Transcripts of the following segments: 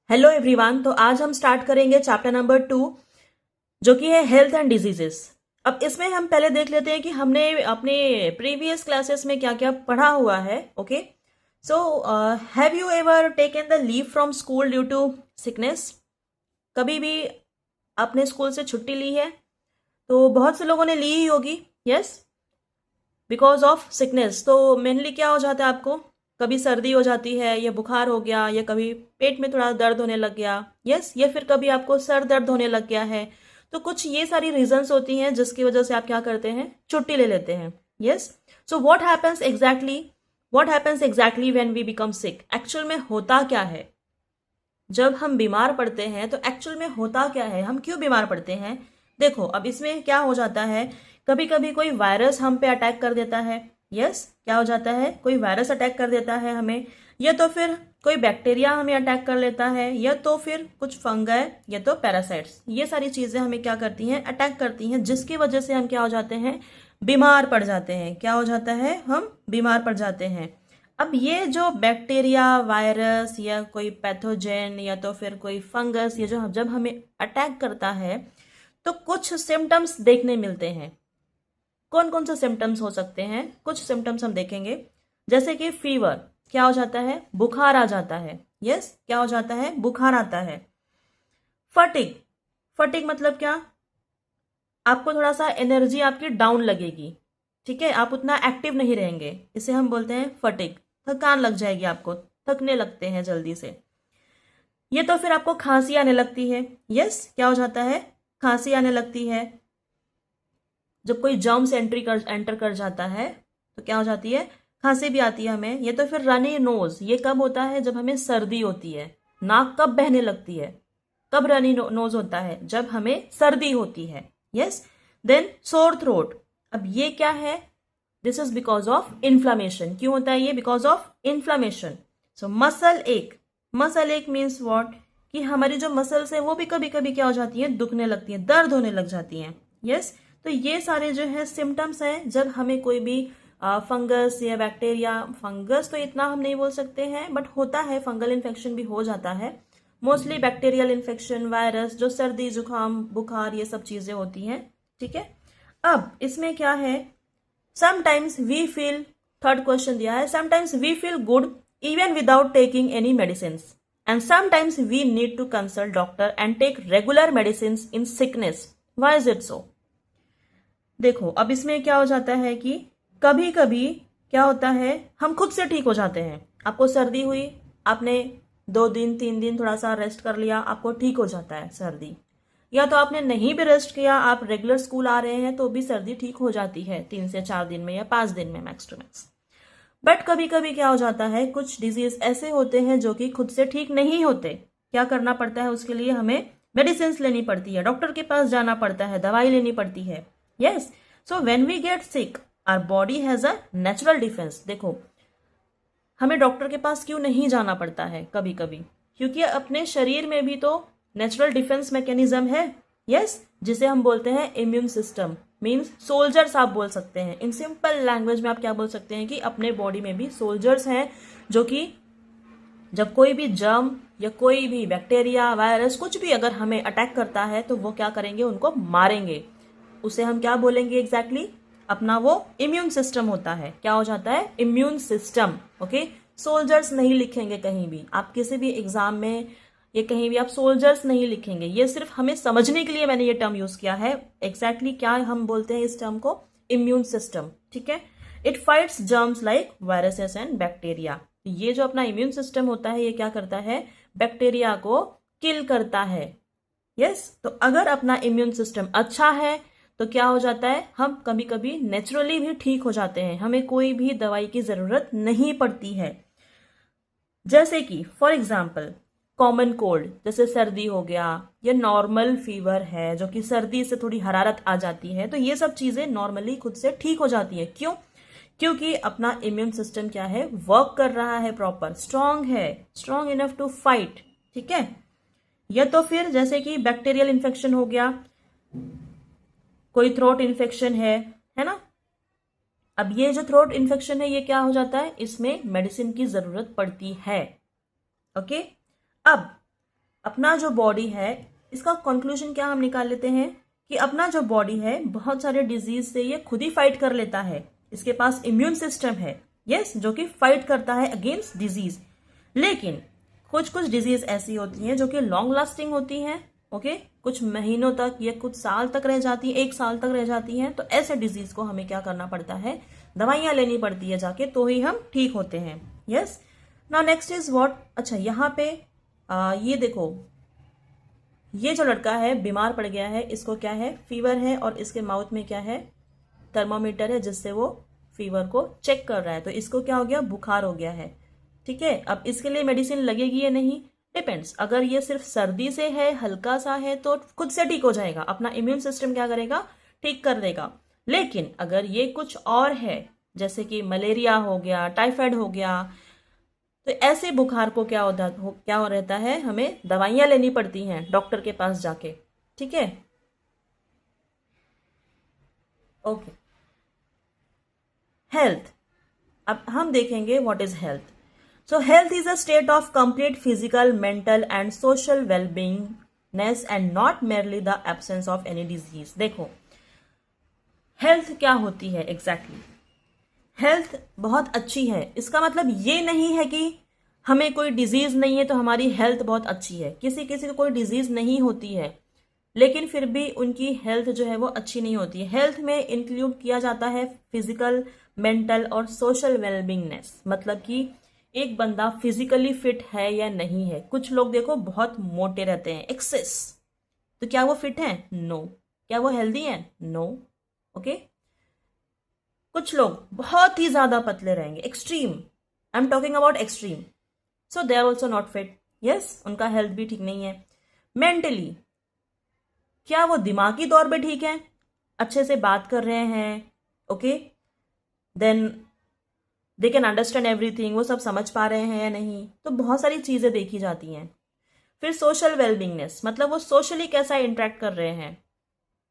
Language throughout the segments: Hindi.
Hello everyone. तो आज हम स्टार्ट करेंगे चैप्टर नंबर 2 जो कि है हेल्थ एंड डिजीजेस। अब इसमें हम पहले देख लेते हैं कि हमने अपने प्रीवियस क्लासेस में क्या क्या पढ़ा हुआ है। Okay, so have you ever taken the leave from school due to sickness? कभी भी आपने स्कूल से छुट्टी ली है? तो बहुत से लोगों ने ली ही होगी। Yes, because of sickness. तो मेनली क्या हो जाता है आपको? कभी सर्दी हो जाती है या बुखार हो गया या कभी पेट में थोड़ा दर्द होने लग गया। यस, या फिर कभी आपको सर दर्द होने लग गया है। तो कुछ ये सारी रीजंस होती हैं जिसकी वजह से आप क्या करते हैं, छुट्टी ले लेते हैं। Yes, so what happens exactly when we become sick? Actual में होता क्या है जब हम बीमार पड़ते हैं? तो एक्चुअल में होता क्या है, हम क्यों बीमार पड़ते हैं? देखो, अब इसमें क्या हो जाता है, कभी कभी कोई वायरस हम पे अटैक कर देता है। यस, क्या हो जाता है, कोई वायरस अटैक कर देता है हमें, या तो फिर कोई बैक्टीरिया हमें अटैक कर लेता है, या तो फिर कुछ फंगस, या तो पैरासाइट्स। ये सारी चीजें हमें क्या करती हैं, अटैक करती हैं, जिसकी वजह से हम क्या हो जाते हैं, बीमार पड़ जाते हैं। क्या हो जाता है, हम बीमार पड़ जाते हैं। अब ये जो बैक्टीरिया, वायरस या कोई पैथोजेन या तो फिर कोई फंगस, ये जो जब हमें अटैक करता है तो कुछ सिम्टम्स देखने मिलते हैं। कौन कौन से सिम्टम्स हो सकते हैं? कुछ सिम्टम्स हम देखेंगे, जैसे कि फीवर। क्या हो जाता है, बुखार आ जाता है। यस, क्या हो जाता है, बुखार आता है। फटिग, फटिग मतलब क्या? आपको थोड़ा सा एनर्जी आपकी डाउन लगेगी। ठीक है, आप उतना एक्टिव नहीं रहेंगे, इसे हम बोलते हैं फटिग। थकान लग जाएगी आपको, थकने लगते हैं जल्दी से। ये तो फिर आपको खांसी आने लगती है। यस, क्या हो जाता है, खांसी आने लगती है। जब कोई जर्म्स एंटर कर जाता है तो क्या हो जाती है, खांसी भी आती है हमें। ये तो फिर रनी नोज, ये कब होता है, जब हमें सर्दी होती है। नाक कब बहने लगती है, कब रनी नोज होता है, जब हमें सर्दी होती है। Yes, then sore throat. अब ये क्या है, this is because of inflammation. क्यों होता है ये, because of inflammation. So muscle ache, muscle ache means what, कि हमारी जो मसल्स है वो भी कभी कभी क्या हो जाती है, दुखने लगती है, दर्द होने लग जाती हैं। यस, तो ये सारे जो है सिम्टम्स हैं जब हमें कोई भी फंगस या बैक्टीरिया, फंगस तो इतना हम नहीं बोल सकते हैं, बट होता है, फंगल इन्फेक्शन भी हो जाता है। मोस्टली बैक्टीरियल इन्फेक्शन, वायरस, जो सर्दी जुकाम बुखार ये सब चीजें होती हैं। ठीक है, अब इसमें क्या है, sometimes we feel, third question दिया है, sometimes we feel good even without taking any medicine, and sometimes we need to consult doctor and take regular medicine in sickness. Why is it so? देखो, अब इसमें क्या हो जाता है कि कभी कभी क्या होता है, हम खुद से ठीक हो जाते हैं। आपको सर्दी हुई, आपने 2 दिन 3 दिन थोड़ा सा रेस्ट कर लिया, आपको ठीक हो जाता है सर्दी। या तो आपने नहीं भी रेस्ट किया, आप रेगुलर स्कूल आ रहे हैं, तो भी सर्दी ठीक हो जाती है 3 से 4 दिन में या 5 दिन में मैक्स टू मैक्स। बट कभी कभी क्या हो जाता है, कुछ डिजीज ऐसे होते हैं जो कि खुद से ठीक नहीं होते। क्या करना पड़ता है, उसके लिए हमें मेडिसिन लेनी पड़ती है, डॉक्टर के पास जाना पड़ता है, दवाई लेनी पड़ती है। Yes, so when we get sick our body has a natural defence. देखो, हमें डॉक्टर के पास क्यों नहीं जाना पड़ता है कभी कभी, क्योंकि अपने शरीर में भी तो नेचुरल डिफेंस मैकेनिज्म है। यस, जिसे हम बोलते हैं इम्यून सिस्टम, मीन्स सोल्जर्स आप बोल सकते हैं। इन सिंपल लैंग्वेज में आप क्या बोल सकते हैं कि अपने बॉडी में भी सोल्जर्स हैं, जो कि जब कोई भी जर्म या कोई भी बैक्टीरिया, वायरस, कुछ भी अगर हमें अटैक करता है तो वो क्या करेंगे, उनको मारेंगे। उसे हम क्या बोलेंगे एग्जैक्टली, अपना वो इम्यून सिस्टम होता है। क्या हो जाता है, इम्यून सिस्टम। ओके, सोल्जर्स नहीं लिखेंगे कहीं भी, आप किसी भी एग्जाम में ये कहीं भी आप सोल्जर्स नहीं लिखेंगे। ये सिर्फ हमें समझने के लिए मैंने ये टर्म यूज किया है। एग्जैक्टली क्या हम बोलते हैं इस टर्म को, इम्यून सिस्टम। ठीक है, it fights germs like viruses and bacteria. ये जो अपना इम्यून सिस्टम होता है, ये क्या करता है, बैक्टीरिया को किल करता है। यस, तो अगर अपना इम्यून सिस्टम अच्छा है तो क्या हो जाता है, हम कभी कभी नेचुरली भी ठीक हो जाते हैं, हमें कोई भी दवाई की जरूरत नहीं पड़ती है। जैसे कि फॉर एग्जाम्पल कॉमन कोल्ड, जैसे सर्दी हो गया, या नॉर्मल फीवर है जो कि सर्दी से थोड़ी हरारत आ जाती है, तो ये सब चीजें नॉर्मली खुद से ठीक हो जाती है। क्यों? क्योंकि अपना इम्यून सिस्टम क्या है, वर्क कर रहा है, प्रॉपर स्ट्रांग है, स्ट्रांग इनफ टू फाइट। ठीक है, या तो फिर जैसे कि बैक्टीरियल इन्फेक्शन हो गया, कोई थ्रोट इन्फेक्शन है ना। अब ये जो थ्रोट इन्फेक्शन है, ये क्या हो जाता है, इसमें मेडिसिन की जरूरत पड़ती है। ओके, अब अपना जो बॉडी है, इसका कंक्लूजन क्या हम निकाल लेते हैं कि अपना जो बॉडी है बहुत सारे डिजीज से ये खुद ही फाइट कर लेता है। इसके पास इम्यून सिस्टम है, यस, जो कि फाइट करता है अगेंस्ट डिजीज। लेकिन कुछ कुछ डिजीज ऐसी होती हैं जो कि लॉन्ग लास्टिंग होती हैं, ओके, कुछ महीनों तक या कुछ साल तक रह जाती है, 1 साल तक रह जाती हैं। तो ऐसे डिजीज को हमें क्या करना पड़ता है, दवाइयां लेनी पड़ती है जाके, तो ही हम ठीक होते हैं। Yes, now next is what. अच्छा, यहाँ पे ये देखो, ये जो लड़का है बीमार पड़ गया है, इसको क्या है, फीवर है, और इसके माउथ में क्या है, थर्मामीटर है, जिससे वो फीवर को चेक कर रहा है। तो इसको क्या हो गया, बुखार हो गया है। ठीक है, अब इसके लिए मेडिसिन लगेगी या नहीं, डिपेंड्स। अगर ये सिर्फ सर्दी से है, हल्का सा है, तो खुद से ठीक हो जाएगा, अपना इम्यून सिस्टम क्या करेगा, ठीक कर देगा। लेकिन अगर ये कुछ और है, जैसे कि मलेरिया हो गया, टाइफाइड हो गया, तो ऐसे बुखार को क्या हो रहता है, हमें दवाइयां लेनी पड़ती हैं डॉक्टर के पास जाके। ठीक है, ओके। हेल्थ, अब हम देखेंगे what is health. So health is a state of complete physical, mental and social wellbeingness and not merely the absence of any disease. देखो, हेल्थ क्या होती है एग्जैक्टली हेल्थ बहुत अच्छी है, इसका मतलब ये नहीं है कि हमें कोई डिजीज नहीं है तो हमारी हेल्थ बहुत अच्छी है। किसी किसी को कोई डिजीज नहीं होती है, लेकिन फिर भी उनकी हेल्थ जो है वो अच्छी नहीं होती है। हेल्थ में इंक्लूड किया जाता है फिजिकल, मेंटल और सोशल वेलबींगनेस। मतलब कि एक बंदा फिजिकली फिट है या नहीं है। कुछ लोग देखो बहुत मोटे रहते हैं, एक्सेस, तो क्या वो फिट है, नो। क्या वो हेल्दी है, नो। ओके, कुछ लोग बहुत ही ज्यादा पतले रहेंगे, extreme, I am talking about extreme, so they are also not fit, yes, उनका हेल्थ भी ठीक नहीं है। मेंटली, क्या वो दिमागी तौर पे ठीक है, अच्छे से बात कर रहे हैं, okay, then they can understand everything, वो सब समझ पा रहे हैं या नहीं, तो बहुत सारी चीजें देखी जाती हैं। फिर सोशल वेलबींगनेस, मतलब वो सोशली कैसा इंटरेक्ट कर रहे हैं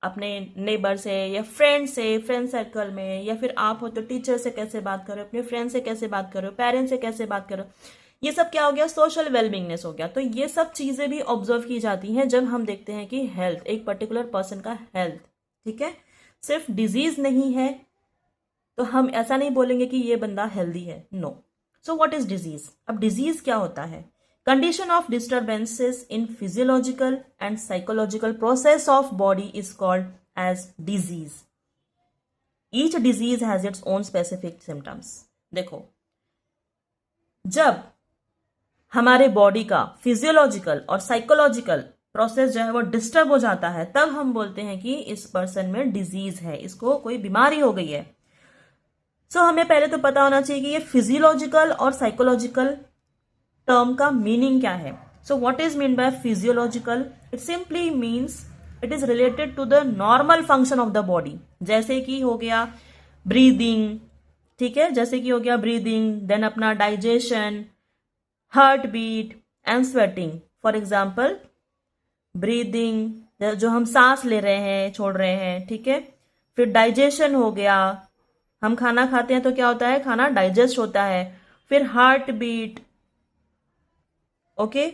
अपने नेबर से या फ्रेंड से, फ्रेंड सर्कल में, या फिर आप हो तो टीचर से कैसे बात करो, अपने फ्रेंड से कैसे बात करो, पेरेंट्स से कैसे बात करो, ये सब क्या हो गया, सोशल वेलबींगनेस हो गया। तो ये सब चीजें भी ऑब्जर्व की जाती हैं जब हम देखते हैं कि हेल्थ, एक पर्टिकुलर पर्सन का हेल्थ, ठीक है, सिर्फ डिजीज नहीं है तो हम ऐसा नहीं बोलेंगे कि ये बंदा हेल्दी है, no. So what is disease. अब डिजीज क्या होता है, condition of disturbances in physiological and psychological process of body is called as disease. Each disease has its own specific symptoms. देखो, जब हमारे बॉडी का फिजियोलॉजिकल और साइकोलॉजिकल प्रोसेस जो है वो डिस्टर्ब हो जाता है, तब हम बोलते हैं कि इस पर्सन में डिजीज है, इसको कोई बीमारी हो गई है। सो हमें पहले तो पता होना चाहिए कि ये फिजियोलॉजिकल और साइकोलॉजिकल टर्म का मीनिंग क्या है। So what is mean by physiological, it simply means it is related to the normal function of the body. जैसे कि हो गया ब्रीदिंग, ठीक है, जैसे कि हो गया ब्रीदिंग, देन अपना digestion, heart beat and sweating. For example breathing, जो हम सांस ले रहे हैं, छोड़ रहे हैं, ठीक है। फिर डाइजेशन हो गया, हम खाना खाते हैं तो क्या होता है, खाना डाइजेस्ट होता है। फिर heart beat, okay,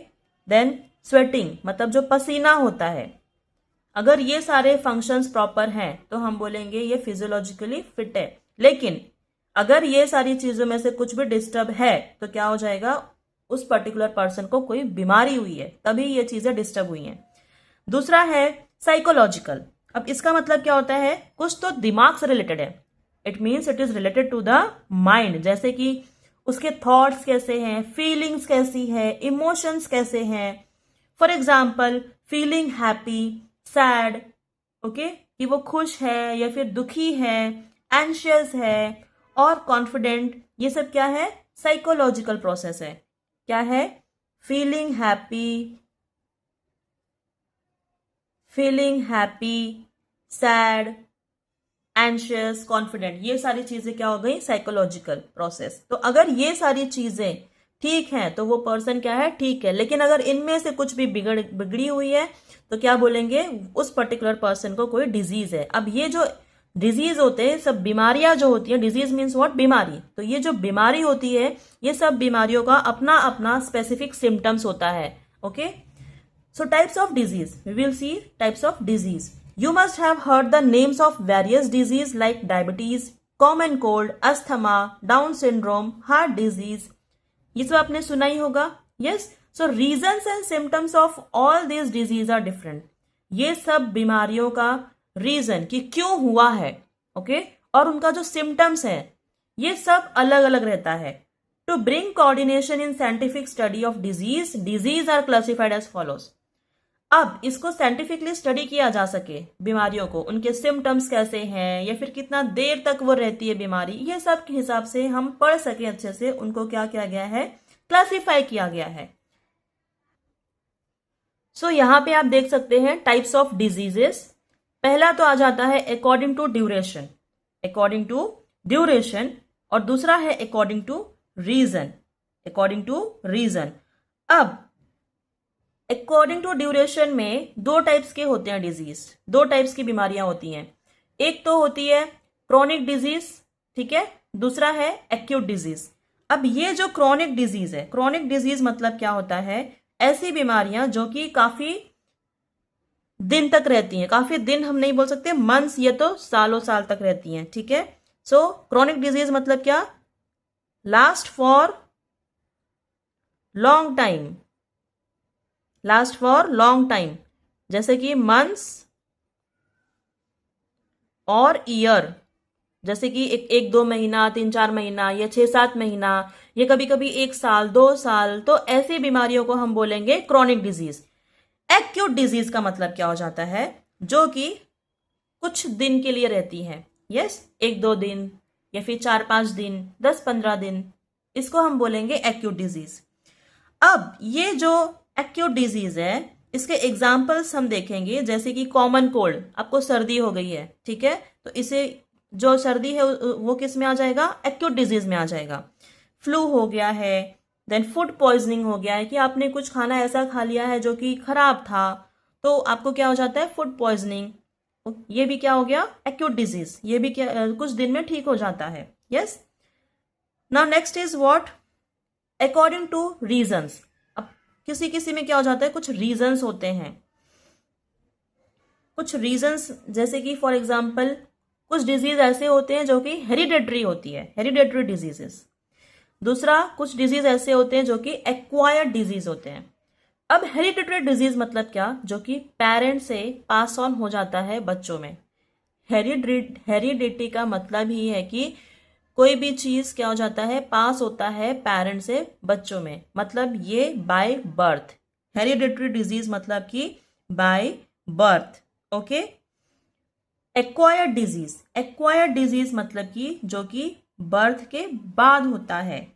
then sweating, मतलब जो पसीना होता है। अगर ये सारे फंक्शंस प्रॉपर हैं तो हम बोलेंगे ये फिजियोलॉजिकली फिट है। लेकिन अगर ये सारी चीजों में से कुछ भी डिस्टर्ब है तो क्या हो जाएगा, उस पर्टिकुलर पर्सन को कोई बीमारी हुई है, तभी ये चीजें डिस्टर्ब हुई हैं। दूसरा है साइकोलॉजिकल। अब इसका मतलब क्या होता है, कुछ तो दिमाग से रिलेटेड है, it means it is related to the mind. जैसे कि उसके थॉट्स कैसे हैं, फीलिंग्स कैसी है, इमोशंस कैसे हैं। For example feeling happy, sad, okay, कि वो खुश है या फिर दुखी है, एंशियस है और कॉन्फिडेंट, ये सब क्या है, साइकोलॉजिकल प्रोसेस है। क्या है, feeling happy, sad, anxious, confident, ये सारी चीजें क्या हो गई, साइकोलॉजिकल प्रोसेस। तो अगर ये सारी चीजें ठीक हैं तो वो पर्सन क्या है, ठीक है। लेकिन अगर इनमें से कुछ भी बिगड़ी हुई है तो क्या बोलेंगे, उस पर्टिकुलर पर्सन को कोई डिजीज है। अब ये जो डिजीज होते हैं, सब बीमारियां जो होती हैं, डिजीज मीन्स व्हाट, बीमारी। तो ये जो बीमारी होती है, ये सब बीमारियों का अपना अपना स्पेसिफिक सिम्टम्स होता है, okay. So types of disease, we will see types of disease. You must have heard the names of various disease like diabetes, common cold, asthma, Down syndrome, heart disease. ये सब आपने सुना ही होगा. Yes. So reasons and symptoms of all these disease are different. ये सब बीमारियों का रीजन कि क्यों हुआ है, ओके, और उनका जो सिम्टम्स है ये सब अलग अलग रहता है. To bring coordination in scientific study of disease are classified as follows. अब इसको साइंटिफिकली स्टडी किया जा सके बीमारियों को, उनके सिम्टम्स कैसे हैं या फिर कितना देर तक वो रहती है बीमारी, ये सब के हिसाब से हम पढ़ सके अच्छे से, उनको क्या किया गया है, क्लासिफाई किया गया है. सो यहां पे आप देख सकते हैं टाइप्स ऑफ डिजीजेस. पहला तो आ जाता है according to duration, according to duration, और दूसरा है according to reason, according to reason. अब अकॉर्डिंग टू ड्यूरेशन में दो टाइप्स के होते हैं डिजीज, दो टाइप्स की बीमारियां होती हैं. एक तो होती है क्रोनिक डिजीज, ठीक है, दूसरा है एक्यूट डिजीज. अब ये जो क्रोनिक डिजीज है, क्रोनिक डिजीज मतलब क्या होता है, ऐसी बीमारियां जो कि काफी दिन तक रहती हैं, काफी दिन हम नहीं बोल सकते, मंथ्स, ये तो सालों साल तक रहती हैं, ठीक है. सो क्रोनिक डिजीज मतलब क्या, last for long time, last for long time, जैसे कि मंथ्स और ईयर, जैसे कि एक दो महीना, 3-4 महीना, या 6-7 महीना, या कभी कभी 1 साल, 2 साल. तो ऐसी बीमारियों को हम बोलेंगे क्रोनिक डिजीज. एक्यूट डिजीज का मतलब क्या हो जाता है, जो कि कुछ दिन के लिए रहती है. यस, 1-2 दिन या फिर 4-5 दिन, 10-15 दिन, इसको हम बोलेंगे एक्यूट डिजीज. अब ये जो एक्यूट डिजीज है, इसके एग्जाम्पल्स हम देखेंगे, जैसे कि कॉमन कोल्ड, आपको सर्दी हो गई है, ठीक है, तो इसे जो सर्दी है वो किस में आ जाएगा, एक्यूट डिजीज में आ जाएगा. फ्लू हो गया है, देन फूड पॉइजनिंग हो गया है कि आपने कुछ खाना ऐसा खा लिया है जो कि खराब था, तो आपको क्या हो जाता है, फूड पॉइजनिंग. ये भी क्या हो गया, एक्यूट डिजीज. ये भी क्या कुछ दिन में ठीक हो जाता है. Yes. Now next is what, according two reasons. अब किसी किसी में क्या हो जाता है, कुछ रीजंस होते हैं, कुछ रीजंस, जैसे कि फॉर एग्जाम्पल कुछ डिजीज ऐसे होते हैं जो कि हेरिडेटरी होती है, हेरिडेटरी डिजीजेस. दूसरा, कुछ डिजीज ऐसे होते हैं जो कि एक्वायर्ड डिजीज होते हैं. अब हेरिडेटरी डिजीज मतलब क्या, जो कि पेरेंट से पास ऑन हो जाता है बच्चों में. हेरिडिटी का मतलब ही है कि कोई भी चीज क्या हो जाता है, पास होता है पेरेंट से बच्चों में, मतलब ये बाय बर्थ. हेरिडिटरी डिजीज मतलब कि by birth. Okay. Acquired disease, acquired disease मतलब कि जो कि बर्थ के बाद होता है.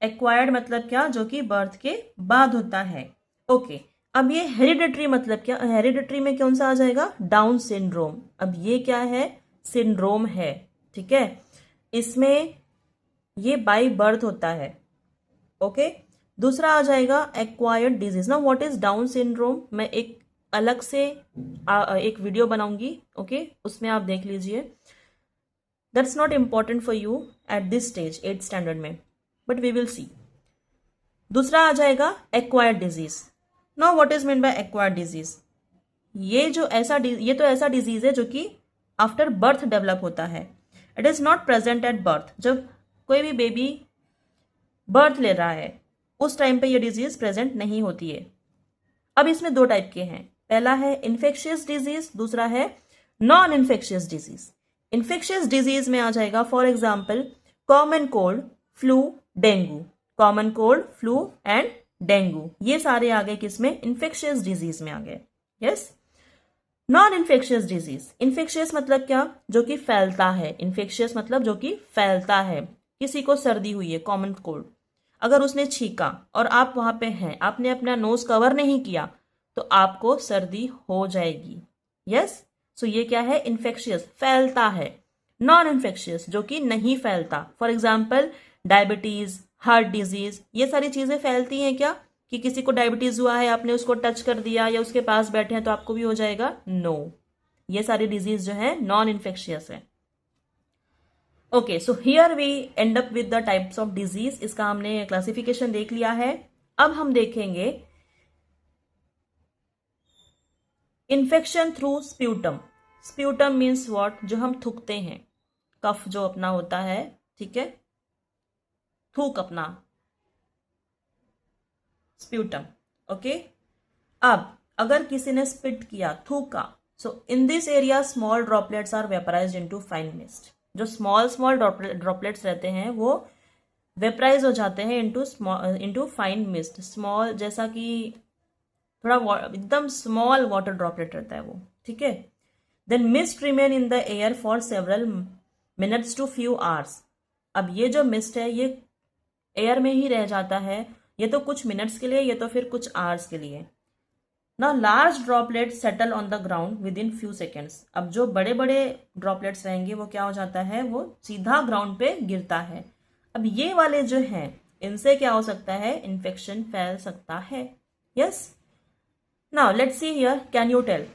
एक्वायर्ड मतलब क्या, जो कि बर्थ के बाद होता है. ओके. अब ये हेरिडिटरी मतलब क्या, हेरिडिटरी में कौन सा आ जाएगा, डाउन सिंड्रोम. अब ये क्या है, सिंड्रोम है, ठीक है, इसमें ये बाय बर्थ होता है. ओके. दूसरा आ जाएगा एक्वायर्ड डिजीज. ना व्हाट इज डाउन सिंड्रोम, मैं एक अलग से एक वीडियो बनाऊंगी, ओके, उसमें आप देख लीजिए. That's not important for you at this stage 8th standard में, बट वी विल सी. दूसरा आ जाएगा acquired disease. Now what is mean bye acquired disease, ये तो ऐसा डिजीज है जो कि आफ्टर बर्थ डेवलप होता है. It is not present at birth. जब कोई भी बेबी बर्थ ले रहा है उस टाइम पे ये डिजीज प्रेजेंट नहीं होती है. अब इसमें दो टाइप के हैं, पहला है इन्फेक्शियस डिजीज, दूसरा है non infectious disease. Infectious disease में आ जाएगा for example common cold, flu, dengue. Common cold, flu and dengue, ये सारे आ गए किसमें, इन्फेक्शियस डिजीज में आ गए. Yes. Non infectious disease, infectious मतलब क्या, जो कि फैलता है. इन्फेक्शियस मतलब जो कि फैलता है. किसी को सर्दी हुई है, कॉमन कोल्ड, अगर उसने छींका और आप वहां पे हैं, आपने अपना नोज कवर नहीं किया, तो आपको सर्दी हो जाएगी. यस. सो ये क्या है, इन्फेक्शियस, फैलता है. नॉन इन्फेक्शियस जो कि नहीं फैलता, for example diabetes, heart disease, ये सारी चीजें फैलती हैं क्या, कि किसी को डायबिटीज हुआ है, आपने उसको टच कर दिया या उसके पास बैठे हैं तो आपको भी हो जाएगा, नो. ये सारी डिजीज जो है नॉन इन्फेक्शियस है. Okay. So here we end up with the types of disease. इसका हमने क्लासिफिकेशन देख लिया है. अब हम देखेंगे infection through sputum. Sputum means what, जो हम थूकते हैं, कफ जो अपना होता है, ठीक है, थूक अपना, स्प्यूटम। ओके, अब अगर किसी ने स्पिट किया, थूका, so in this area small droplets are vaporised into fine mist. जो स्मॉल स्मॉल ड्रॉपलेट्स रहते हैं वो वेपराइज हो जाते हैं इनटू फाइन मिस्ट। स्मॉल जैसा कि थोड़ा एकदम स्मॉल वाटर ड्रॉपलेट रहता है वो, ठीक है। Then mist remain in the air for several minutes to few hours. अब ये जो मिस्ट है ये एयर में ही रह जाता है, ये तो कुछ मिनट्स के लिए, ये तो फिर कुछ आवर्स के लिए। ना large droplets settle on the ground with in few seconds. अब जो बड़े बड़े ड्रॉपलेट्स रहेंगे वो क्या हो जाता है, वो सीधा ग्राउंड पे गिरता है। अब ये वाले जो हैं इनसे क्या हो सकता है, इन्फेक्शन फैल सकता है। Yes, now let's see here, can you tell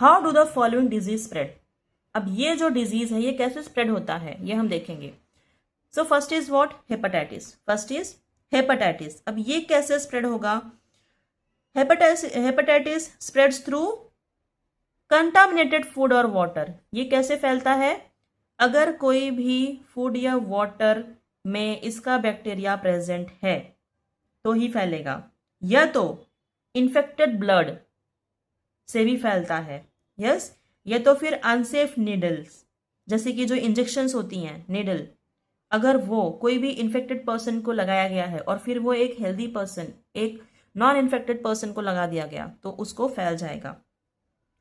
how do the following disease spread. अब ये जो डिजीज है ये कैसे स्प्रेड होता है ये हम देखेंगे। So first is what, hepatitis. First is hepatitis. अब ये कैसे स्प्रेड होगा, hepatitis spreads through contaminated food और वाटर। ये कैसे फैलता है, अगर कोई भी फूड या वाटर में इसका बैक्टीरिया प्रेजेंट है तो ही फैलेगा, या तो इन्फेक्टेड ब्लड से भी फैलता है, यस, या तो फिर अनसेफ नीडल्स, जैसे कि जो इंजेक्शंस होती हैं नीडल, अगर वो कोई भी इन्फेक्टेड पर्सन को लगाया गया है और फिर वो एक हेल्दी पर्सन, एक नॉन इन्फेक्टेड पर्सन को लगा दिया गया तो उसको फैल जाएगा।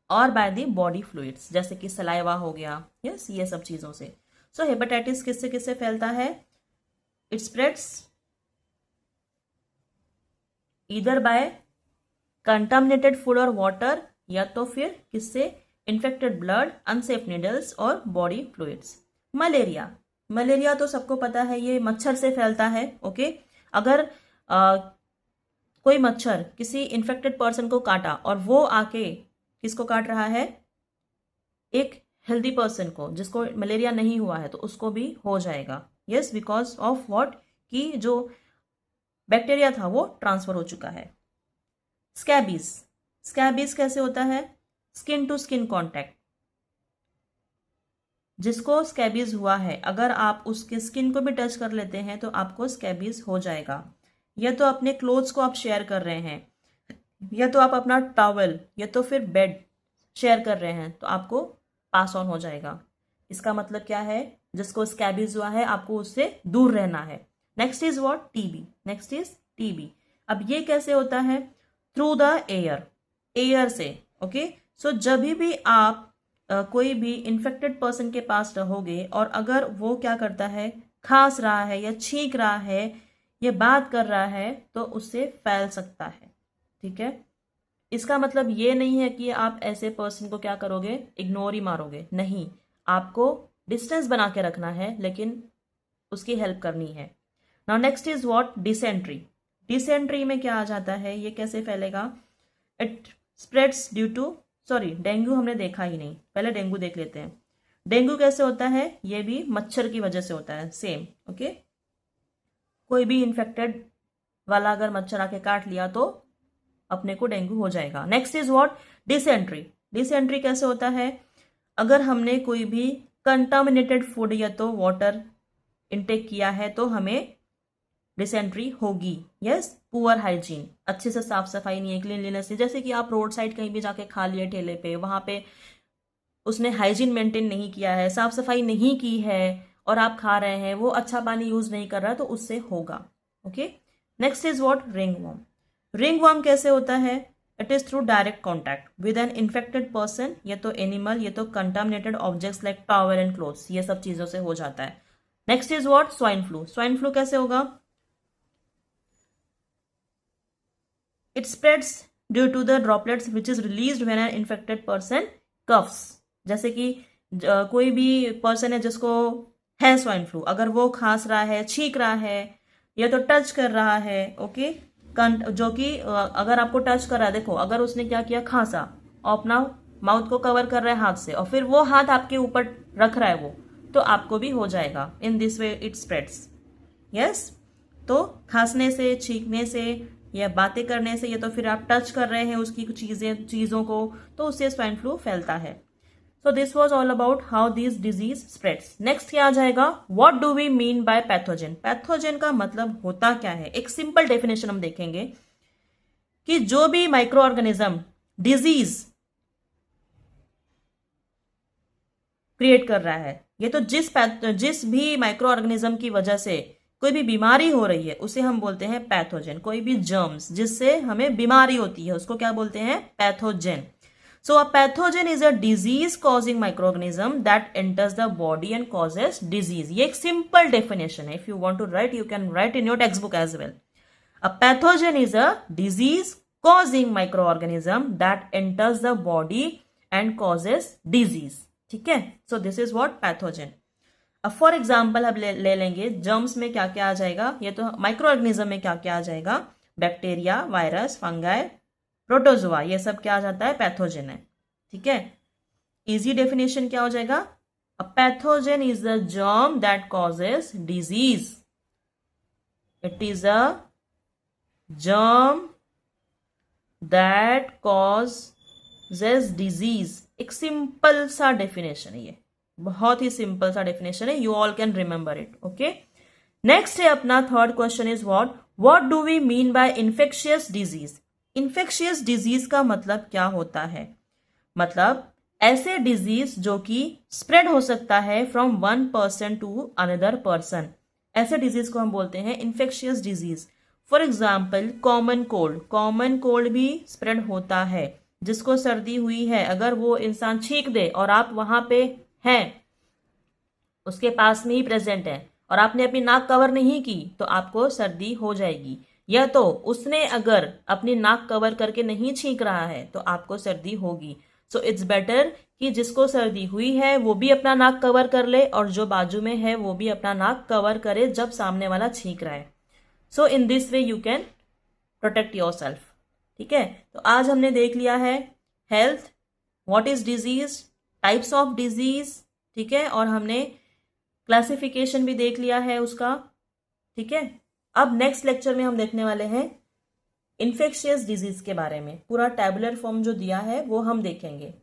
और बाय दी बॉडी फ्लूइड्स, जैसे कि सलाइवा हो गया, यस, ये सब चीजों से। सो हेपेटाइटिस किससे किससे फैलता है, it spreads either by contaminated food और वाटर, या तो फिर किससे, इन्फेक्टेड ब्लड, अनसेफ नीडल्स और बॉडी फ्लूइड्स। मलेरिया, मलेरिया तो सबको पता है ये मच्छर से फैलता है। ओके, अगर कोई मच्छर किसी इन्फेक्टेड पर्सन को काटा और वो आके किसको काट रहा है, एक हेल्दी पर्सन को जिसको मलेरिया नहीं हुआ है, तो उसको भी हो जाएगा। यस, बिकॉज ऑफ व्हाट, कि जो बैक्टीरिया था वो ट्रांसफर हो चुका है। स्कैबीज, स्कैबीज कैसे होता है, स्किन टू स्किन कॉन्टैक्ट। जिसको स्कैबीज हुआ है अगर आप उसके स्किन को भी टच कर लेते हैं तो आपको स्कैबीज हो जाएगा। या तो अपने क्लोथ्स को आप शेयर कर रहे हैं, या तो आप अपना टॉवल या तो फिर बेड शेयर कर रहे हैं, तो आपको पास ऑन हो जाएगा। इसका मतलब क्या है, जिसको स्कैबीज हुआ है आपको उससे दूर रहना है। Next is what, TB. Next is TB. अब ये कैसे होता है, थ्रू द एयर, एयर से। ओके, सो जब भी आप कोई भी इन्फेक्टेड पर्सन के पास रहोगे और अगर वो क्या करता है, खांस रहा है या छींक रहा है या बात कर रहा है, तो उससे फैल सकता है। ठीक है, इसका मतलब ये नहीं है कि आप ऐसे पर्सन को क्या करोगे, इग्नोर ही मारोगे, नहीं, आपको डिस्टेंस बना के रखना है, लेकिन उसकी हेल्प करनी है। Now next is what, dysentery. Dysentery में क्या आ जाता है, ये कैसे फैलेगा, it spreads due to, sorry dengue हमने देखा ही नहीं, पहले डेंगू देख लेते हैं। डेंगू कैसे होता है, ये भी मच्छर की वजह से होता है, सेम। ओके, कोई भी इन्फेक्टेड वाला अगर मच्छर आके काट लिया तो अपने को डेंगू हो जाएगा। Next is what, dysentery. Dysentery कैसे होता है, अगर हमने कोई भी कंटामिनेटेड फूड या तो वाटर इनटेक किया है तो हमें डिसेंट्री होगी। यस, पुअर हाइजीन, अच्छे से साफ सफाई नहीं है, क्लीनलीनेस नहीं, जैसे कि आप रोड साइड कहीं भी जाके खा लिए ठेले पे, वहां पे उसने हाइजीन मेंटेन नहीं किया है, साफ सफाई नहीं की है और आप खा रहे हैं, वो अच्छा पानी यूज नहीं कर रहा, तो उससे होगा। Okay, next is what, ringworm. Ringworm कैसे होता है, it is through direct contact with an infected person, या तो एनिमल या तो contaminated objects like towel and clothes, ये सब चीजों से हो जाता है। Next is what, swine flu. Swine flu कैसे होगा, it spreads due to the droplets which is released when an infected person coughs। जैसे कि कोई भी पर्सन है जिसको है स्वाइन फ्लू, अगर वो खांस रहा है, छींक रहा है या तो टच कर रहा है, ओके, जो कि अगर आपको टच कर रहा है, देखो अगर उसने क्या किया, खांसा और अपना माउथ को कवर कर रहा है हाथ से और फिर वो हाथ आपके ऊपर रख रहा है वो, तो आपको भी हो जाएगा। इन this way it spreads. Yes, तो खांसने से, छींकने से, या बातें करने से, या तो फिर आप टच कर रहे हैं उसकी कुछ चीज़ों को, तो उससे स्वाइन फ्लू फैलता है। So this was all about how this disease spreads. Next क्या आ जाएगा, what do we mean by pathogen. Pathogen का मतलब होता क्या है, एक सिंपल डेफिनेशन हम देखेंगे कि जो भी माइक्रो ऑर्गेनिज्म डिजीज क्रिएट कर रहा है, ये तो जिस भी माइक्रो ऑर्गेनिज्म की वजह से कोई भी बीमारी हो रही है उसे हम बोलते हैं पैथोजन। कोई भी जर्म्स जिससे हमें बीमारी होती है उसको क्या बोलते हैं, pathogen. So a pathogen is a disease causing microorganism that enters the body and causes disease. ये एक simple definition है. If you want to write, you can write in your textbook as well. A pathogen is a disease causing microorganism that enters the body and causes disease. ठीक है? So this is what pathogen. अब फॉर एग्जाम्पल हम ले लेंगे जर्म्स में क्या क्या आ जाएगा, ये तो माइक्रो ऑर्गेनिज्म में क्या क्या आ जाएगा, बैक्टीरिया, वायरस, फंगाई, प्रोटोजोआ, ये सब क्या आ जाता है, पैथोजन है। ठीक है, इजी डेफिनेशन क्या हो जाएगा, a pathogen is the germ that causes disease. It is a germ that causes disease. एक सिंपल सा डेफिनेशन है, ये बहुत ही सिंपल सा डेफिनेशन है, you all can remember it. Okay, next है अपना third question is what do we mean by infectious disease. Infectious disease का मतलब क्या होता है, मतलब ऐसे डिजीज जो कि स्प्रेड हो सकता है from one person to another person, ऐसे डिजीज को हम बोलते हैं infectious disease. For example common cold भी स्प्रेड होता है। जिसको सर्दी हुई है, अगर वो इंसान छींक दे और आप वहां पे हैं, उसके पास में ही प्रेजेंट है और आपने अपनी नाक कवर नहीं की तो आपको सर्दी हो जाएगी, या तो उसने अगर अपनी नाक कवर करके नहीं छींक रहा है तो आपको सर्दी होगी। सो इट्स बेटर कि जिसको सर्दी हुई है वो भी अपना नाक कवर कर ले और जो बाजू में है वो भी अपना नाक कवर करे जब सामने वाला छींक रहा है। So in this way you can protect yourself. ठीक है, तो आज हमने देख लिया है health, what is disease, types of disease, ठीक है, और हमने क्लासिफिकेशन भी देख लिया है उसका। ठीक है, अब नेक्स्ट लेक्चर में हम देखने वाले हैं इन्फेक्शियस डिजीज के बारे में, पूरा टैबुलर फॉर्म जो दिया है वो हम देखेंगे।